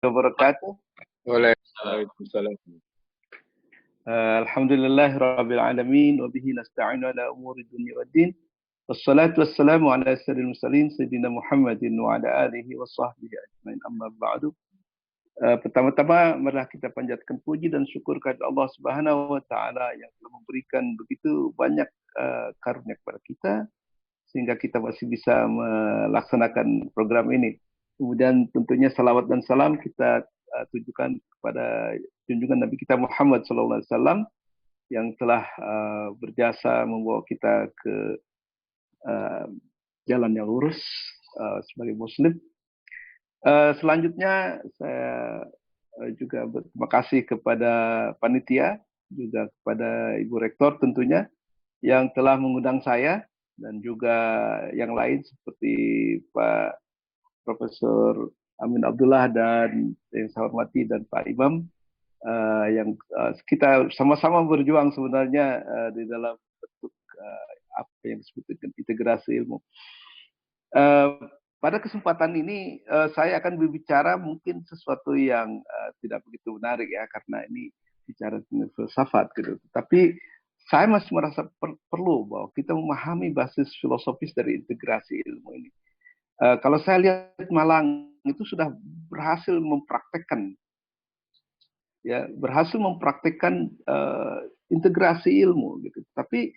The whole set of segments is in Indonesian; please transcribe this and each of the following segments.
wabarakatuh. Waalaikumsalam. Alhamdulillahirabbil alamin wa bihi nasta'inu ala umuri dunya waddin. Wassalatu wassalamu ala sayyidil mursalin sayyidina Muhammadin wa ala alihi wa sahbihi ajmain. Amma ba'du. Pertama-tama marilah kita panjatkan puji dan syukur kepada Allah Subhanahu wa taala yang telah memberikan begitu banyak karunia kepada kita sehingga kita masih bisa melaksanakan program ini. Kemudian tentunya salawat dan salam kita tujukan kepada junjungan Nabi kita Muhammad SAW yang telah berjasa membawa kita ke jalan yang lurus sebagai Muslim. Selanjutnya saya juga berterima kasih kepada panitia, juga kepada Ibu Rektor tentunya yang telah mengundang saya dan juga yang lain seperti Pak Profesor Amin Abdullah dan yang saya hormati dan Pak Imam yang kita sama-sama berjuang sebenarnya di dalam bentuk apa yang disebut dengan integrasi ilmu. Pada kesempatan ini saya akan berbicara mungkin sesuatu yang tidak begitu menarik ya karena ini bicara tentang filsafat gitu. Tapi saya masih merasa perlu bahwa kita memahami basis filosofis dari integrasi ilmu ini. Kalau saya lihat Malang itu sudah berhasil mempraktekkan integrasi ilmu gitu. Tapi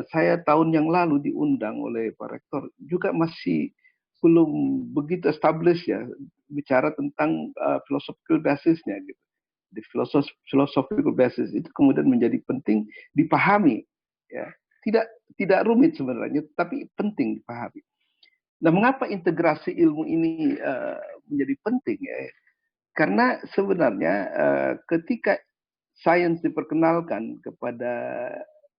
saya tahun yang lalu diundang oleh Pak Rektor juga masih belum begitu established ya bicara tentang philosophical basisnya gitu. Di philosophical basis itu kemudian menjadi penting dipahami ya. Tidak rumit sebenarnya tapi penting dipahami. Nah, mengapa integrasi ilmu ini menjadi penting ya? Karena sebenarnya ketika sains diperkenalkan kepada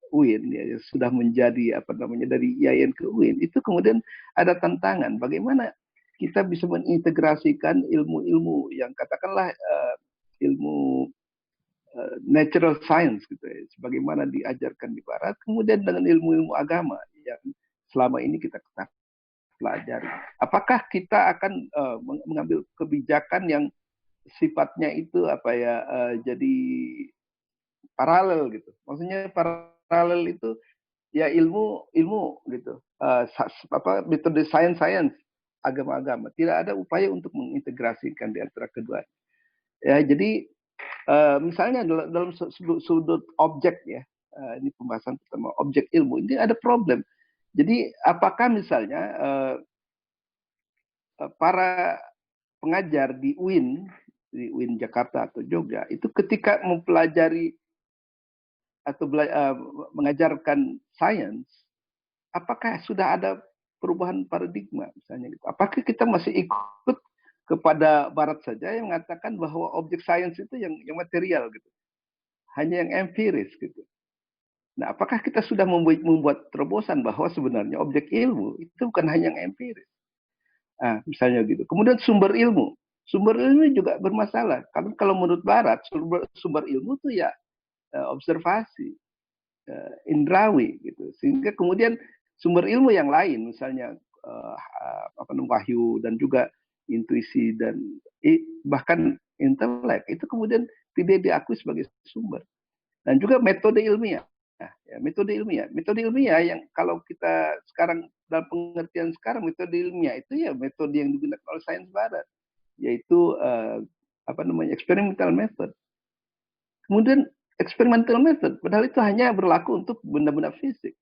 UIN ya sudah menjadi dari IAIN ke UIN itu kemudian ada tantangan bagaimana kita bisa mengintegrasikan ilmu-ilmu yang katakanlah ilmu natural science gitu ya sebagaimana diajarkan di barat kemudian dengan ilmu-ilmu agama yang selama ini kita pelajari. Apakah kita akan mengambil kebijakan yang sifatnya itu jadi paralel gitu. Maksudnya paralel itu ya ilmu gitu. Metode science agama-agama. Tidak ada upaya untuk mengintegrasikan di antara kedua. Ya, jadi misalnya dalam sudut objek ya. Ini pembahasan pertama objek ilmu ini ada problem. Jadi apakah misalnya para pengajar di UIN Jakarta atau Jogja itu ketika mempelajari atau mengajarkan sains, apakah sudah ada perubahan paradigma misalnya gitu? Apakah kita masih ikut kepada Barat saja yang mengatakan bahwa objek sains itu yang material gitu, hanya yang empiris gitu? Nah, apakah kita sudah membuat terobosan bahwa sebenarnya objek ilmu itu bukan hanya yang empiris? Nah, misalnya gitu. Kemudian sumber ilmu juga bermasalah. Kalau menurut Barat sumber ilmu itu ya observasi, indrawi gitu. Sehingga kemudian sumber ilmu yang lain, misalnya wahyu dan juga intuisi dan bahkan intelek itu kemudian tidak diakui sebagai sumber. Dan juga metode ilmiah. Metode ilmiah yang kalau kita sekarang dalam pengertian sekarang metode ilmiah itu ya metode yang digunakan oleh sains barat yaitu experimental method. Kemudian experimental method padahal itu hanya berlaku untuk benda-benda fisik,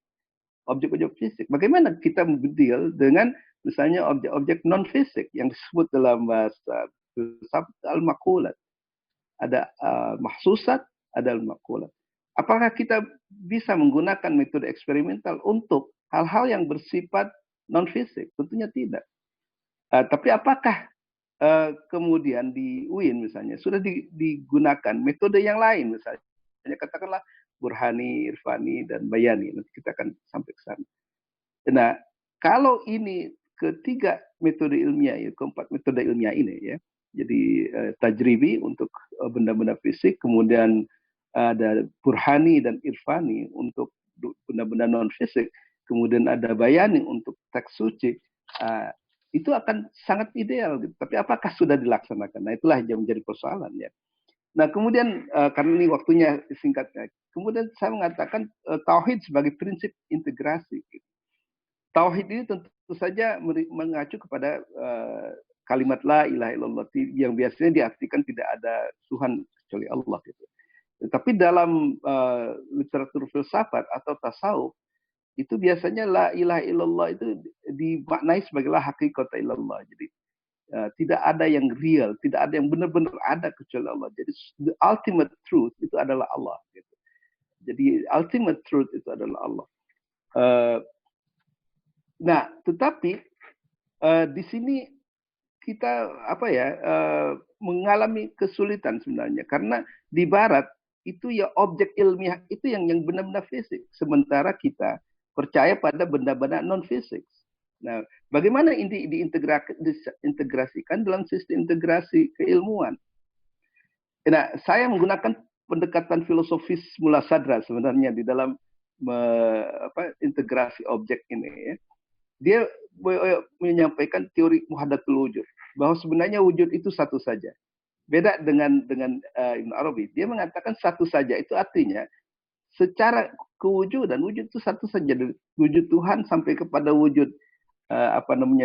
objek-objek fisik. Bagaimana kita deal dengan misalnya objek-objek non fisik yang disebut dalam bahasa filsafat al-maqulat. Ada mahsusat, ada al-maqulat. Apakah kita bisa menggunakan metode eksperimental untuk hal-hal yang bersifat non-fisik? Tentunya tidak. Tapi apakah kemudian di UIN misalnya sudah digunakan metode yang lain misalnya katakanlah Burhani, Irfani, dan Bayani. Nanti kita akan sampai ke sana. Nah, kalau ini ketiga metode ilmiah, keempat metode ilmiah ini ya, jadi tajribi untuk benda-benda fisik, kemudian ada Burhani dan Irfani untuk benda-benda non fisik, kemudian ada Bayani untuk teks suci. itu akan sangat ideal gitu. Tapi apakah sudah dilaksanakan? Nah, itulah yang menjadi persoalan ya. Nah, kemudian karena ini waktunya singkatnya, kemudian saya mengatakan tauhid sebagai prinsip integrasi. Gitu. Tauhid ini tentu saja mengacu kepada kalimat la ilaha illallah yang biasanya diartikan tidak ada Tuhan kecuali Allah gitu. Tapi dalam literatur filsafat atau tasawuf itu biasanya la ilaha illallah itu dimaknai sebagai la haqiqata illallah. Jadi tidak ada yang real, tidak ada yang benar-benar ada kecuali Allah. Jadi the ultimate truth itu adalah Allah. Gitu. Jadi ultimate truth itu adalah Allah. Nah, tetapi di sini kita mengalami kesulitan sebenarnya karena di Barat itu ya objek ilmiah itu yang benar-benar fisik, sementara kita percaya pada benda-benda non fisik. Nah, bagaimana ini diintegrasikan dalam sistem integrasi keilmuan? Nah, saya menggunakan pendekatan filosofis muladhara sebenarnya di dalam integrasi objek ini. Ya. Dia menyampaikan teori muhadatul wujud, bahwa sebenarnya wujud itu satu saja. Beda dengan Ibn Arabi. Dia mengatakan satu saja itu artinya secara kewujudan wujud itu satu saja. Wujud Tuhan sampai kepada wujud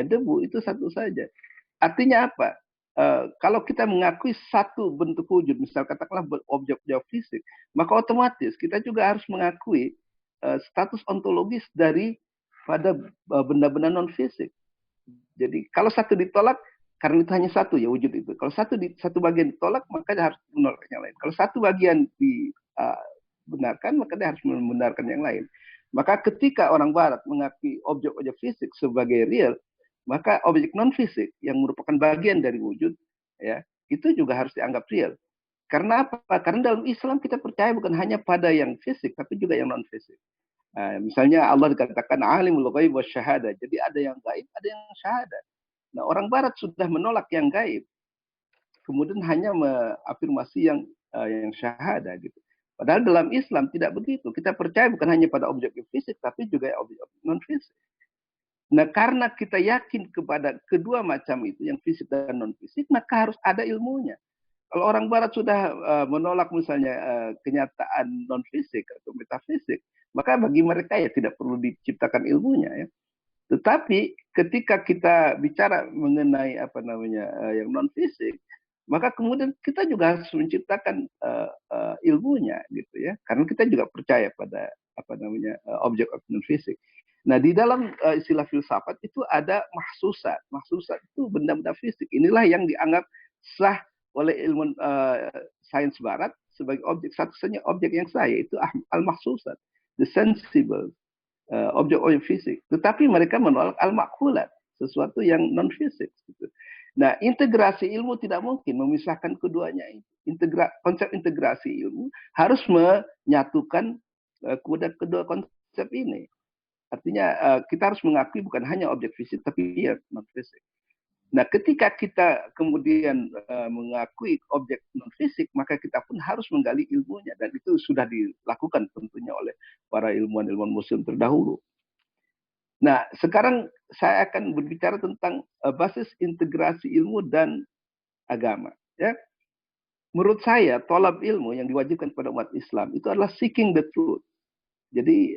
debu itu satu saja. Artinya apa? Kalau kita mengakui satu bentuk wujud, misal katakanlah objek-objek fisik, maka otomatis kita juga harus mengakui status ontologis dari pada benda-benda non fisik. Jadi kalau satu ditolak, karena itu hanya satu ya wujud itu. Kalau satu bagian ditolak, maka dia harus menolak yang lain. Kalau satu bagian dibenarkan, maka dia harus membenarkan yang lain. Maka ketika orang Barat mengakui objek-objek fisik sebagai real, maka objek non fisik yang merupakan bagian dari wujud, ya itu juga harus dianggap real. Karena apa? Karena dalam Islam kita percaya bukan hanya pada yang fisik, tapi juga yang non fisik. Misalnya Allah dikatakan alimul ghaib wasyahada. Jadi ada yang gaib, ada yang syahadat. Nah, orang Barat sudah menolak yang gaib, kemudian hanya mengafirmasi yang syahadat gitu. Padahal dalam Islam tidak begitu. Kita percaya bukan hanya pada objek fisik, tapi juga objek non fisik. Nah, karena kita yakin kepada kedua macam itu, yang fisik dan non fisik, maka harus ada ilmunya. Kalau orang Barat sudah menolak misalnya kenyataan non fisik atau metafisik, maka bagi mereka ya tidak perlu diciptakan ilmunya ya. Tetapi ketika kita bicara mengenai yang non fisik, maka kemudian kita juga harus menciptakan ilmunya gitu ya, karena kita juga percaya pada objek non fisik. Nah, di dalam istilah filsafat itu ada mahsusat. Mahsusat itu benda-benda fisik. Inilah yang dianggap sah oleh ilmu sains Barat sebagai objek, satu-satunya objek yang sah, yaitu al-mahsusat, the sensible, objek-objek fisik. Tetapi mereka menolak al-makhulat, sesuatu yang non-fisik. Gitu. Nah, integrasi ilmu tidak mungkin memisahkan keduanya. Konsep integrasi ilmu harus menyatukan kedua konsep ini. Artinya kita harus mengakui bukan hanya objek fisik, tapi ya non-fisik. Nah, ketika kita kemudian mengakui objek non-fisik, maka kita pun harus menggali ilmunya. Dan itu sudah dilakukan tentunya oleh para ilmuwan-ilmuwan muslim terdahulu. Nah, sekarang saya akan berbicara tentang basis integrasi ilmu dan agama. Ya. Menurut saya, tolab ilmu yang diwajibkan pada umat Islam itu adalah seeking the truth. Jadi,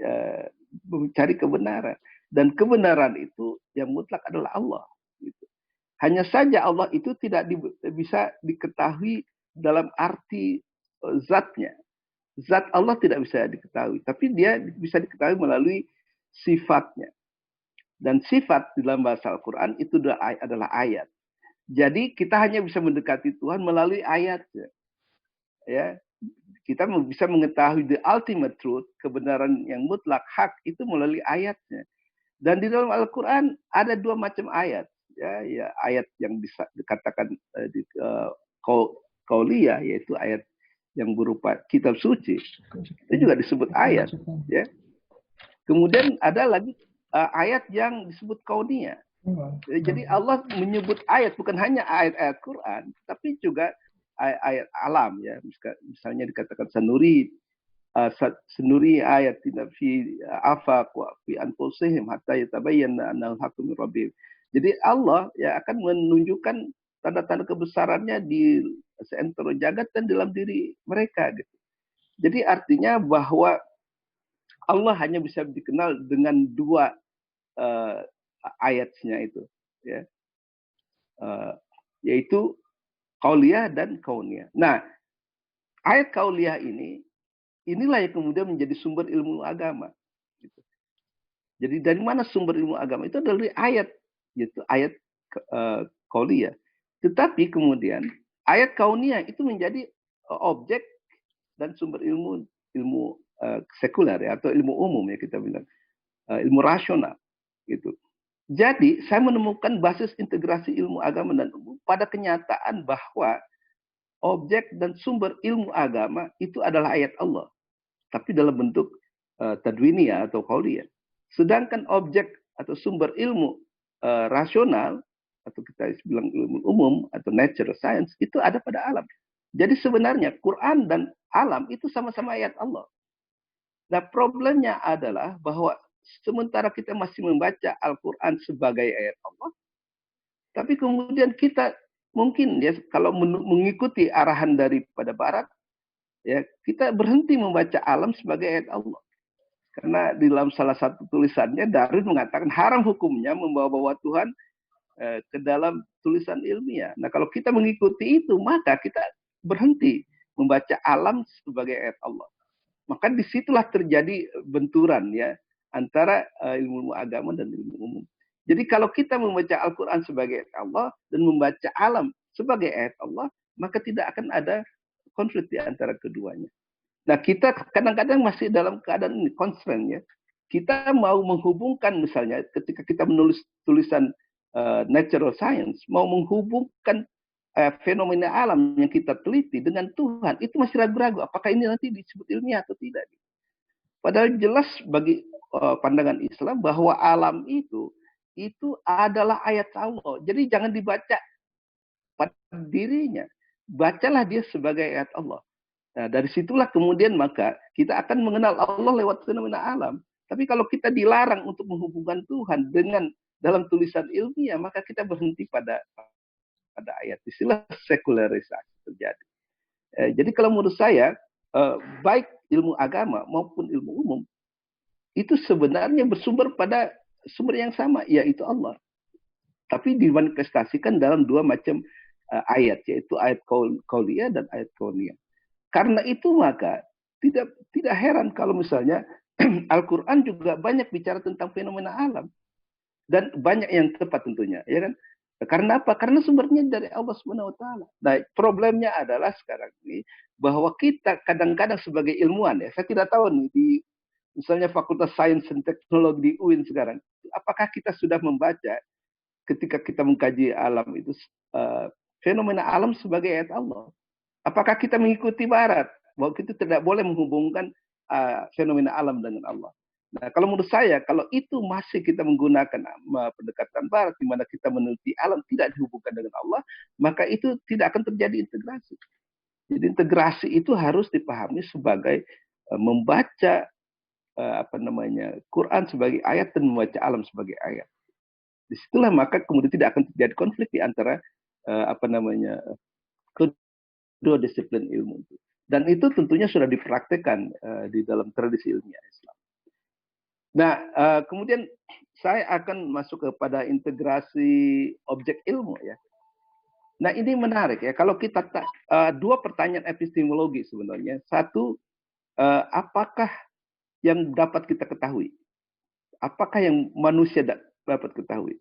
mencari kebenaran. Dan kebenaran itu yang mutlak adalah Allah. Gitu. Hanya saja Allah itu tidak bisa diketahui dalam arti zatnya. Zat Allah tidak bisa diketahui, tapi dia bisa diketahui melalui sifatnya. Dan sifat di dalam bahasa Al-Quran itu adalah ayat. Jadi kita hanya bisa mendekati Tuhan melalui ayatnya. Ya, kita bisa mengetahui the ultimate truth, kebenaran yang mutlak, hak, itu melalui ayatnya. Dan di dalam Al-Quran ada dua macam ayat. Ya, ayat yang bisa dikatakan qauliyah, yaitu ayat yang berupa kitab suci, itu juga disebut ayat. Ya. Kemudian ada lagi ayat yang disebut kauniyah. Jadi Allah menyebut ayat bukan hanya ayat-ayat Quran, tapi juga ayat alam ya. Misalnya dikatakan sanuri ayat tidak fi afaq wa fi anfusihim hatta yatabayyana annal haqqu min rabbihim. Jadi Allah ya akan menunjukkan tanda-tanda kebesarannya di seantero jagat dan dalam diri mereka gitu. Jadi artinya bahwa Allah hanya bisa dikenal dengan dua uh, ayatnya itu, ya, uh, yaitu kauliyah dan kauniyah. Nah, ayat kauliyah inilah yang kemudian menjadi sumber ilmu agama. Gitu. Jadi dari mana sumber ilmu agama itu adalah dari ayat, yaitu ayat kauliyah. Tetapi kemudian ayat kauniyah itu menjadi objek dan sumber ilmu sekuler ya, atau ilmu umum ya kita bilang, ilmu rasional gitu. Jadi saya menemukan basis integrasi ilmu agama dan umum pada kenyataan bahwa objek dan sumber ilmu agama itu adalah ayat Allah, tapi dalam bentuk tadwiniyah atau qauliyah. Sedangkan objek atau sumber ilmu rasional atau kita bilang ilmu umum atau natural science itu ada pada alam. Jadi sebenarnya Quran dan alam itu sama-sama ayat Allah. Nah, problemnya adalah bahwa sementara kita masih membaca Al-Quran sebagai ayat Allah, tapi kemudian kita mungkin ya kalau mengikuti arahan daripada Barat, ya kita berhenti membaca alam sebagai ayat Allah. Karena di dalam salah satu tulisannya Darwin mengatakan haram hukumnya membawa-bawa Tuhan ke dalam tulisan ilmiah. Nah, kalau kita mengikuti itu, maka kita berhenti membaca alam sebagai ayat Allah. Maka disitulah terjadi benturan ya antara ilmu agama dan ilmu umum. Jadi kalau kita membaca Al-Quran sebagai ayat Allah dan membaca alam sebagai ayat Allah, maka tidak akan ada konflik di antara keduanya. Nah, kita kadang-kadang masih dalam keadaan ini, constraint ya. Kita mau menghubungkan misalnya ketika kita menulis tulisan natural science, mau menghubungkan fenomena alam yang kita teliti dengan Tuhan, itu masih ragu-ragu apakah ini nanti disebut ilmiah atau tidak. Padahal jelas bagi pandangan Islam bahwa alam itu adalah ayat Allah. Jadi jangan dibaca pada dirinya. Bacalah dia sebagai ayat Allah. Nah, dari situlah kemudian maka kita akan mengenal Allah lewat fenomena alam. Tapi kalau kita dilarang untuk menghubungkan Tuhan dengan dalam tulisan ilmiah, maka kita berhenti pada ayat. Istilah sekularisasi terjadi. Jadi kalau menurut saya, baik ilmu agama maupun ilmu umum, itu sebenarnya bersumber pada sumber yang sama, yaitu Allah. Tapi dimanifestasikan dalam dua macam ayat, yaitu ayat kauliyah dan ayat kauniyah. Karena itu maka tidak heran kalau misalnya Al-Quran juga banyak bicara tentang fenomena alam. Dan banyak yang tepat tentunya. Ya kan? Karena apa? Karena sumbernya dari Allah Subhanahu wa taala. Nah, problemnya adalah sekarang ini bahwa kita kadang-kadang sebagai ilmuwan ya, saya tidak tahu nih di misalnya Fakultas Sains dan Teknologi di UIN sekarang, apakah kita sudah membaca ketika kita mengkaji alam itu fenomena alam sebagai ayat Allah? Apakah kita mengikuti Barat bahwa kita tidak boleh menghubungkan fenomena alam dengan Allah? Nah, kalau menurut saya, kalau itu masih kita menggunakan pendekatan Barat, di mana kita meneliti alam tidak dihubungkan dengan Allah, maka itu tidak akan terjadi integrasi. Jadi integrasi itu harus dipahami sebagai membaca Quran sebagai ayat dan membaca alam sebagai ayat. Disitulah maka kemudian tidak akan terjadi konflik di antara kedua disiplin ilmu itu. Dan itu tentunya sudah dipraktekkan di dalam tradisi ilmiah Islam. Nah, kemudian saya akan masuk kepada integrasi objek ilmu ya. Nah, ini menarik ya. Kalau kita dua pertanyaan epistemologi sebenarnya. Satu, apakah yang dapat kita ketahui? Apakah yang manusia dapat ketahui?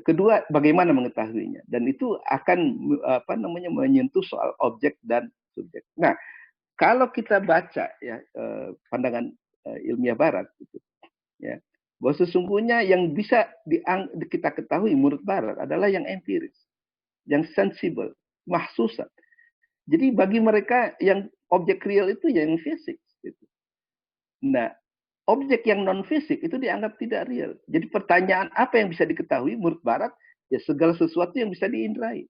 Kedua, bagaimana mengetahuinya? Dan itu akan menyentuh soal objek dan subjek. Nah, kalau kita baca ya pandangan ilmiah Barat, gitu, ya, bahwa sesungguhnya yang bisa kita ketahui menurut Barat adalah yang empiris, yang sensible, mahsusan. Jadi bagi mereka yang objek real itu yang fisik. Gitu. Nah, objek yang non fisik itu dianggap tidak real. Jadi pertanyaan apa yang bisa diketahui menurut Barat? Ya segala sesuatu yang bisa diindrai.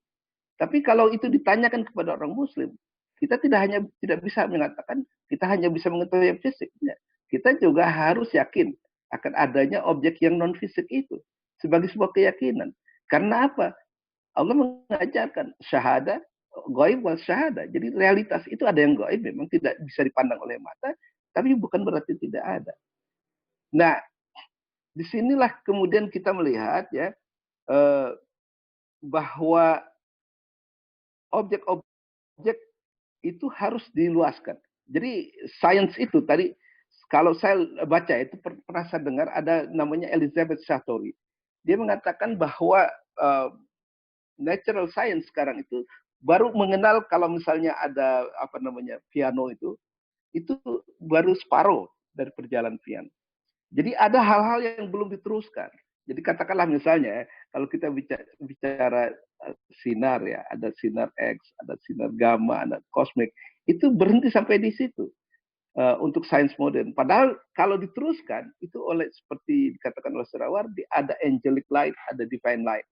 Tapi kalau itu ditanyakan kepada orang Muslim, kita tidak bisa mengatakan kita hanya bisa mengetahui yang fisik. Ya. Kita juga harus yakin akan adanya objek yang non fisik itu sebagai sebuah keyakinan. Karena apa? Allah mengajarkan syahada, gaib wal syahada. Jadi realitas itu ada yang gaib memang tidak bisa dipandang oleh mata, tapi bukan berarti tidak ada. Nah, disinilah kemudian kita melihat ya eh, bahwa objek-objek itu harus diluaskan. Jadi sains itu tadi kalau saya baca itu pernah saya dengar ada namanya Elizabeth Satori. Dia mengatakan bahwa natural science sekarang itu baru mengenal kalau misalnya ada apa namanya piano itu baru separuh dari perjalanan piano. Jadi ada hal-hal yang belum diteruskan. Jadi katakanlah misalnya kalau kita bicara sinar ya, ada sinar X, ada sinar gamma, ada kosmik, itu berhenti sampai di situ untuk sains modern. Padahal kalau diteruskan itu oleh seperti dikatakan oleh Surawardi, ada angelic light, ada divine light.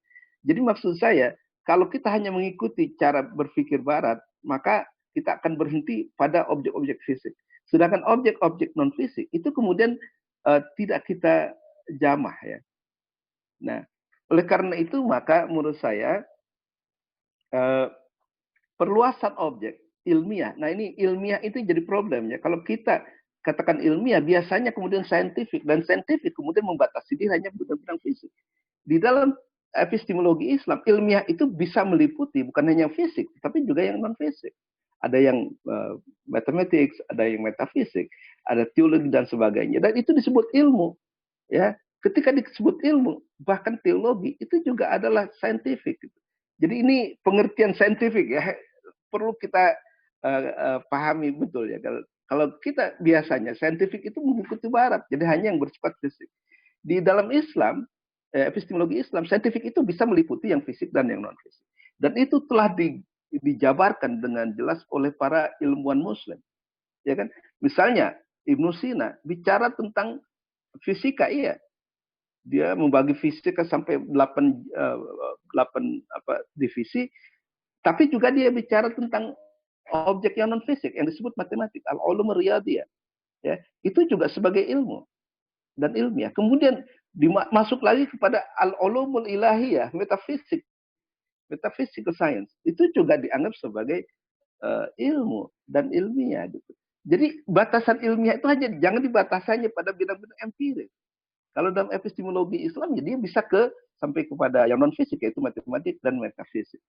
Jadi maksud saya kalau kita hanya mengikuti cara berpikir Barat, maka kita akan berhenti pada objek-objek fisik. Sedangkan objek-objek non fisik itu kemudian tidak kita jamah ya. Nah, oleh karena itu maka menurut saya perluasan objek ilmiah. Nah ini ilmiah itu jadi problem ya. Kalau kita katakan ilmiah biasanya kemudian saintifik dan saintifik kemudian membatasi diri hanya bidang fisik. Di dalam epistemologi Islam ilmiah itu bisa meliputi bukan hanya fisik tapi juga yang non fisik. Ada yang mathematics, ada yang metafisik, ada teologi dan sebagainya. Dan itu disebut ilmu. Ya, ketika disebut ilmu, bahkan teologi itu juga adalah saintifik. Jadi ini pengertian saintifik ya, perlu kita pahami betul ya. Kalau kita biasanya saintifik itu mengikuti Barat, jadi hanya yang bersifat fisik. Di dalam Islam, epistemologi Islam, saintifik itu bisa meliputi yang fisik dan yang non fisik. Dan itu telah dijabarkan dengan jelas oleh para ilmuwan Muslim, ya kan? Misalnya Ibnu Sina bicara tentang fisika, iya, dia membagi fisika sampai 8 divisi, tapi juga dia bicara tentang objek yang non fisik yang disebut matematik, al-ulum riyadhiyah, ya. Itu juga sebagai ilmu dan ilmiah. Kemudian masuk lagi kepada al-ulumul ilahiyah, metafisik, metaphysical science. Itu juga dianggap sebagai ilmu dan ilmiah gitu. Jadi batasan ilmiah itu hanya jangan dibatasinya pada bidang-bidang empiris. Kalau dalam epistemologi Islam, ya dia bisa sampai kepada yang non fisik yaitu matematik dan metafisik.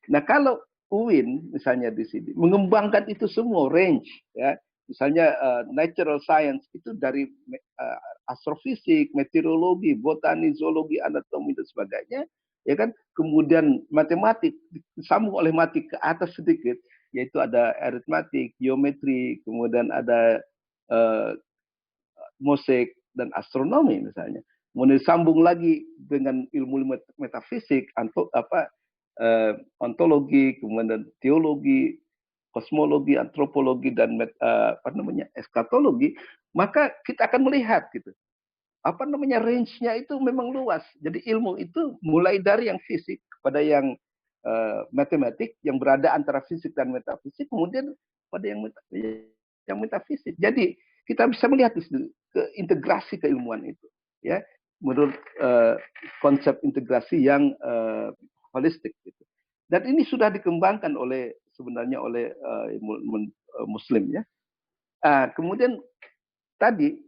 Nah kalau UIN misalnya di sini mengembangkan itu semua range, ya misalnya natural science itu dari astrofisik, meteorologi, botani, zoologi, anatomi dan sebagainya, ya kan. Kemudian matematik disambung oleh matik ke atas sedikit, yaitu ada aritmatik, geometri, kemudian ada musik dan astronomi misalnya. Kemudian disambung lagi dengan ilmu metafisik, ontologi, kemudian teologi, kosmologi, antropologi dan eskatologi, maka kita akan melihat gitu. Range-nya itu memang luas. Jadi ilmu itu mulai dari yang fisik kepada yang matematik yang berada antara fisik dan metafisik, kemudian pada yang metafisik. Jadi kita bisa melihat ke integrasi keilmuan itu, ya, menurut konsep integrasi yang holistik gitu. Dan ini sudah dikembangkan sebenarnya oleh Muslim ya. Kemudian tadi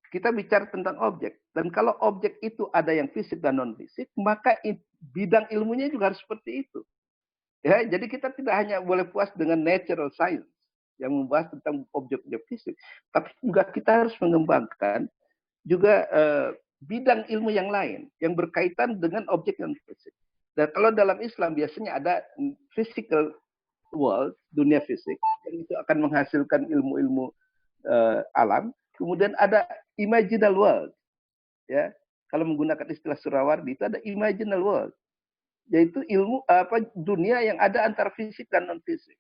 kita bicara tentang objek, dan kalau objek itu ada yang fisik dan non fisik, maka bidang ilmunya juga harus seperti itu. Ya, jadi kita tidak hanya boleh puas dengan natural science yang membahas tentang objek-objek fisik, tapi juga kita harus mengembangkan juga bidang ilmu yang lain yang berkaitan dengan objek non fisik. Dan kalau dalam Islam biasanya ada physical world, dunia fisik, yang itu akan menghasilkan ilmu-ilmu alam. Kemudian ada imaginal world, ya. Kalau menggunakan istilah Surawardi itu ada imaginal world, yaitu ilmu dunia yang ada antara fisik dan non fisik.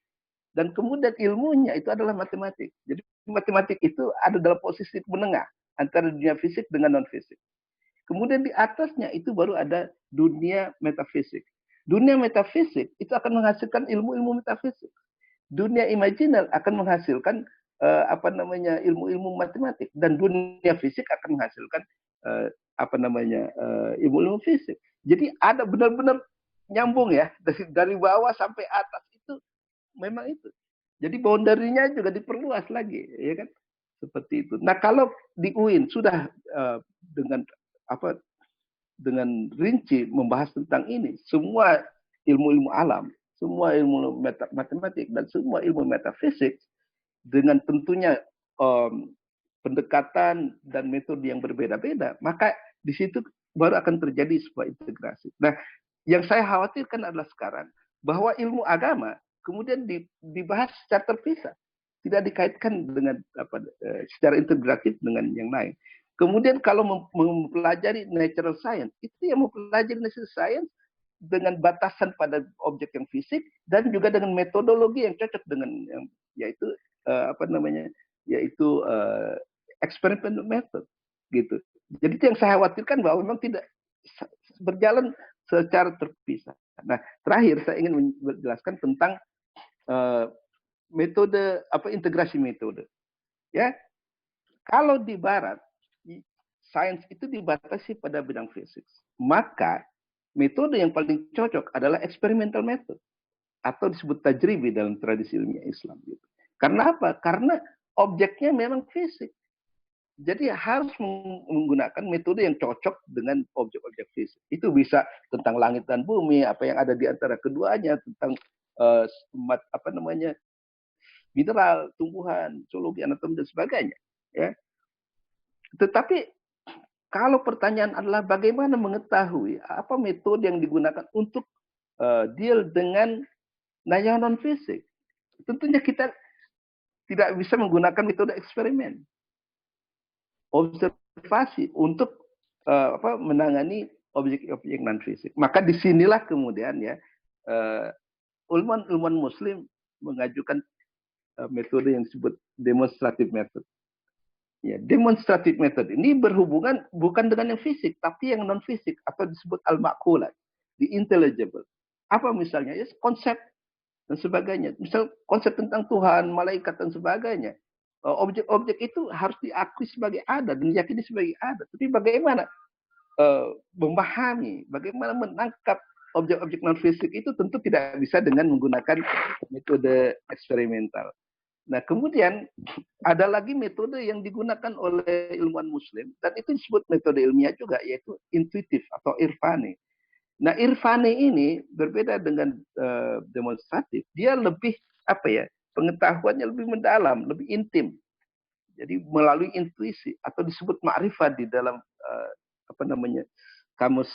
Dan kemudian ilmunya itu adalah matematik. Jadi matematik itu ada dalam posisi menengah antara dunia fisik dengan non fisik. Kemudian di atasnya itu baru ada dunia metafisik. Dunia metafisik itu akan menghasilkan ilmu-ilmu metafisik. Dunia imaginal akan menghasilkan ilmu-ilmu matematik, dan dunia fisik akan menghasilkan ilmu-ilmu fisik. Jadi ada benar-benar nyambung ya, dari bawah sampai atas itu memang itu. Jadi boundary-nya juga diperluas lagi, ya kan? Seperti itu. Nah, kalau di UIN sudah dengan apa dengan rinci membahas tentang ini, semua ilmu-ilmu alam, semua ilmu matematik dan semua ilmu metafisik dengan tentunya pendekatan dan metode yang berbeda-beda, maka di situ baru akan terjadi sebuah integrasi. Nah, yang saya khawatirkan adalah sekarang bahwa ilmu agama kemudian dibahas secara terpisah, tidak dikaitkan dengan secara integratif dengan yang lain. Kemudian kalau mempelajari natural science, itu yang mempelajari natural science dengan batasan pada objek yang fisik dan juga dengan metodologi yang cocok dengan yang yaitu yaitu experimental method gitu. Jadi itu yang saya khawatirkan bahwa memang tidak berjalan secara terpisah. Nah, terakhir saya ingin menjelaskan tentang metode integrasi metode. Ya, kalau di Barat sains itu dibatasi pada bidang fisik, maka metode yang paling cocok adalah experimental method atau disebut tajribi dalam tradisi ilmiah Islam. Gitu. Karena apa? Karena objeknya memang fisik. Jadi harus menggunakan metode yang cocok dengan objek-objek fisik. Itu bisa tentang langit dan bumi, apa yang ada di antara keduanya, tentang mineral, tumbuhan, zoologi, anatomi dan sebagainya. Ya. Tetapi kalau pertanyaan adalah bagaimana mengetahui apa metode yang digunakan untuk deal dengan yang non fisik, tentunya kita tidak bisa menggunakan metode eksperimen, observasi untuk menangani objek-objek non fisik. Maka disinilah kemudian ya ilmuwan Muslim mengajukan metode yang disebut demonstrative method. Ya, demonstrative method ini berhubungan bukan dengan yang fisik, tapi yang non fisik atau disebut al-maqulat, the intelligible. Apa misalnya? Ya, konsep dan sebagainya. Misal konsep tentang Tuhan, malaikat dan sebagainya. Objek-objek itu harus diakui sebagai ada dan diyakini sebagai ada. Tapi bagaimana memahami, bagaimana menangkap objek-objek non fisik itu tentu tidak bisa dengan menggunakan metode eksperimental. Nah, kemudian ada lagi metode yang digunakan oleh ilmuwan Muslim dan itu disebut metode ilmiah juga, yaitu intuitif atau irfani. Nah, irfani ini berbeda dengan demonstratif. Dia lebih pengetahuannya lebih mendalam, lebih intim. Jadi melalui intuisi atau disebut ma'rifat di dalam kamus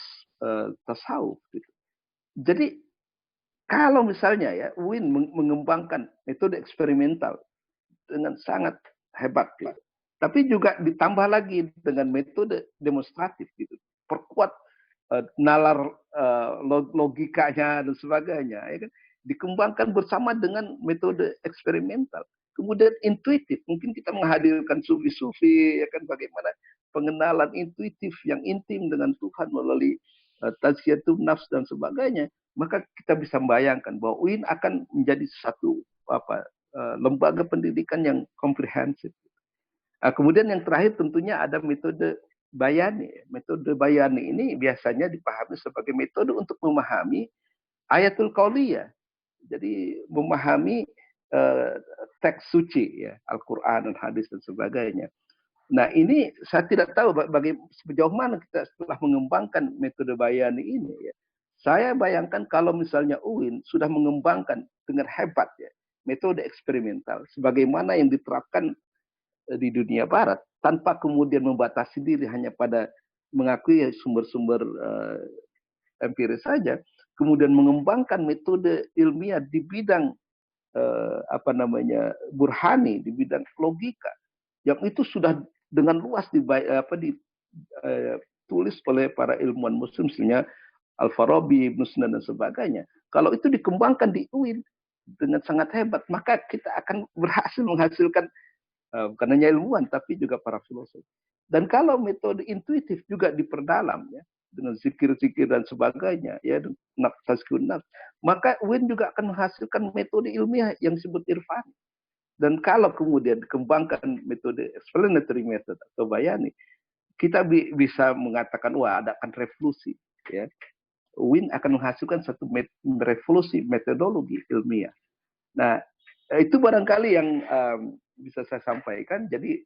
tasawuf. Gitu. Jadi kalau misalnya ya UIN mengembangkan metode eksperimental dengan sangat hebat, gitu. Tapi juga ditambah lagi dengan metode demonstratif, gitu. Perkuat nalar logikanya dan sebagainya, ya kan? Dikembangkan bersama dengan metode eksperimental. Kemudian intuitif, mungkin kita menghadirkan sufi-sufi, ya kan, bagaimana pengenalan intuitif yang intim dengan Tuhan melalui tazkiyatun nafs dan sebagainya, maka kita bisa membayangkan bahwa UIN akan menjadi satu lembaga pendidikan yang komprehensif. Kemudian yang terakhir tentunya ada metode bayani. Metode bayani ini biasanya dipahami sebagai metode untuk memahami ayatul qauliyah. Jadi memahami teks suci, ya, Al-Quran dan hadis dan sebagainya. Nah, ini saya tidak tahu sejauh mana kita setelah mengembangkan metode bayani ini. Ya. Saya bayangkan kalau misalnya UIN sudah mengembangkan dengan hebat ya metode eksperimental, sebagaimana yang diterapkan di dunia Barat, tanpa kemudian membatasi diri hanya pada mengakui sumber-sumber empiris saja, kemudian mengembangkan metode ilmiah di bidang burhani, di bidang logika, yang itu sudah dengan luas ditulis oleh para ilmuwan Muslim, misalnya Al-Farabi, Ibnu Sina dan sebagainya. Kalau itu dikembangkan di UIN dengan sangat hebat, maka kita akan berhasil menghasilkan bukan hanya ilmuwan, tapi juga para filosof. Dan kalau metode intuitif juga diperdalam, ya, dengan zikir-zikir dan sebagainya, ya, tazkiyun nafs, maka UIN juga akan menghasilkan metode ilmiah yang disebut irfan. Dan kalau kemudian dikembangkan metode explanatory method atau bayani, kita bisa mengatakan wah ada akan revolusi, ya. UIN akan menghasilkan satu revolusi metodologi ilmiah. Nah, itu barangkali yang bisa saya sampaikan. Jadi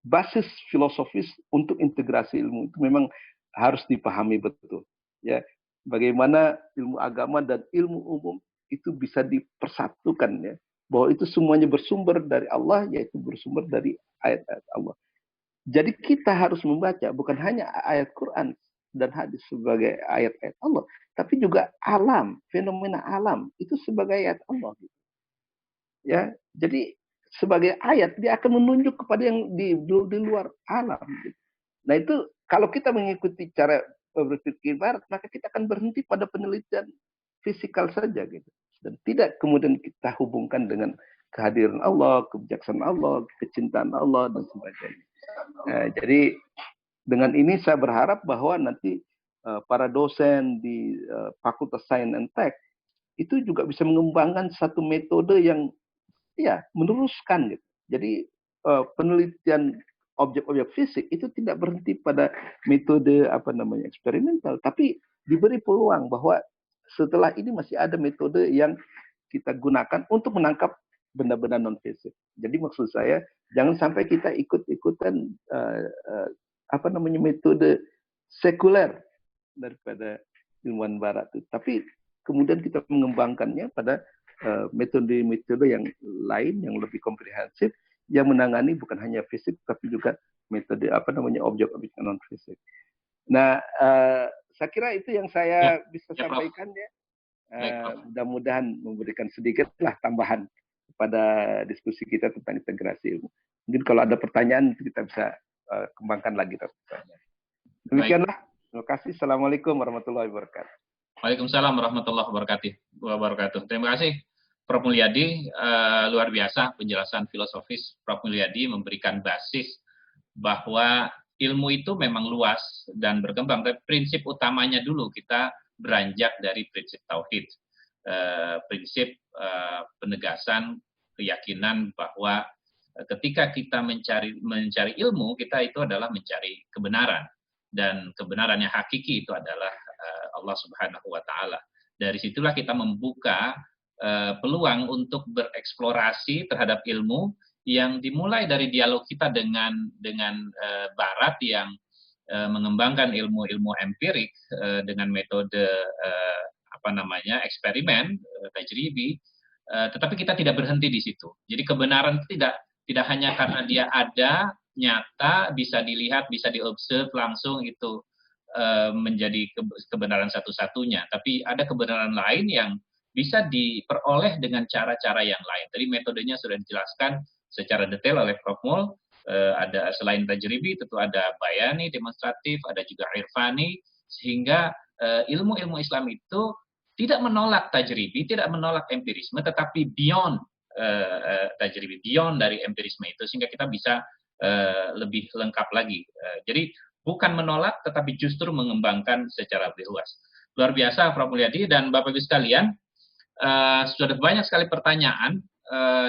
basis filosofis untuk integrasi ilmu itu memang harus dipahami betul. Ya, bagaimana ilmu agama dan ilmu umum itu bisa dipersatukan, ya. Bahwa itu semuanya bersumber dari Allah, yaitu bersumber dari ayat-ayat Allah. Jadi kita harus membaca bukan hanya ayat Quran dan hadis sebagai ayat-ayat Allah, tapi juga alam, fenomena alam itu sebagai ayat Allah. Ya, jadi sebagai ayat dia akan menunjuk kepada yang di luar alam. Nah itu kalau kita mengikuti cara berpikir barat, maka kita akan berhenti pada penelitian fisikal saja gitu, dan tidak kemudian kita hubungkan dengan kehadiran Allah, kebijaksanaan Allah, kecintaan Allah dan sebagainya. Jadi dengan ini saya berharap bahwa nanti para dosen di Fakultas Sains and Tech itu juga bisa mengembangkan satu metode yang ya meneruskan gitu. Jadi penelitian objek-objek fisik itu tidak berhenti pada metode eksperimental, tapi diberi peluang bahwa setelah ini masih ada metode yang kita gunakan untuk menangkap benda-benda non fisik. Jadi maksud saya jangan sampai kita ikut-ikutan metode sekuler daripada ilmuwan barat itu, tapi kemudian kita mengembangkannya pada metode-metode yang lain yang lebih komprehensif yang menangani bukan hanya fisik tapi juga metode objek-objek non fisik. Nah, saya kira itu yang saya bisa sampaikan, ya. Mudah-mudahan memberikan sedikitlah tambahan pada diskusi kita tentang integrasi ilmu. Mungkin kalau ada pertanyaan kita bisa kembangkan lagi. Demikianlah. Terima kasih. Assalamualaikum warahmatullahi wabarakatuh. Waalaikumsalam warahmatullahi wabarakatuh. Terima kasih Prof. Mulyadi, luar biasa penjelasan filosofis Prof. Mulyadi memberikan basis bahwa ilmu itu memang luas dan berkembang. Tapi prinsip utamanya dulu kita beranjak dari prinsip tauhid, prinsip penegasan keyakinan bahwa ketika kita mencari ilmu, kita itu adalah mencari kebenaran, dan kebenaran yang hakiki itu adalah Allah Subhanahu wa Ta'ala. Dari situlah kita membuka peluang untuk bereksplorasi terhadap ilmu yang dimulai dari dialog kita dengan Barat yang mengembangkan ilmu-ilmu empirik dengan metode eksperimen, tajribi, tetapi kita tidak berhenti di situ. Jadi kebenaran tidak hanya karena dia ada, nyata, bisa dilihat, bisa diobserv langsung itu menjadi kebenaran satu-satunya, tapi ada kebenaran lain yang bisa diperoleh dengan cara-cara yang lain. Tadi metodenya sudah dijelaskan secara detail oleh Prof. Mul. Ada selain tajribi, tentu ada bayani, demonstratif, ada juga irfani, sehingga ilmu-ilmu Islam itu tidak menolak tajribi, tidak menolak empirisme, tetapi beyond tajribi, beyond dari empirisme itu, sehingga kita bisa lebih lengkap lagi. Jadi bukan menolak, tetapi justru mengembangkan secara lebih luas. Luar biasa Prof. Mulyadi dan Bapak-Ibu sekalian, sudah banyak sekali pertanyaan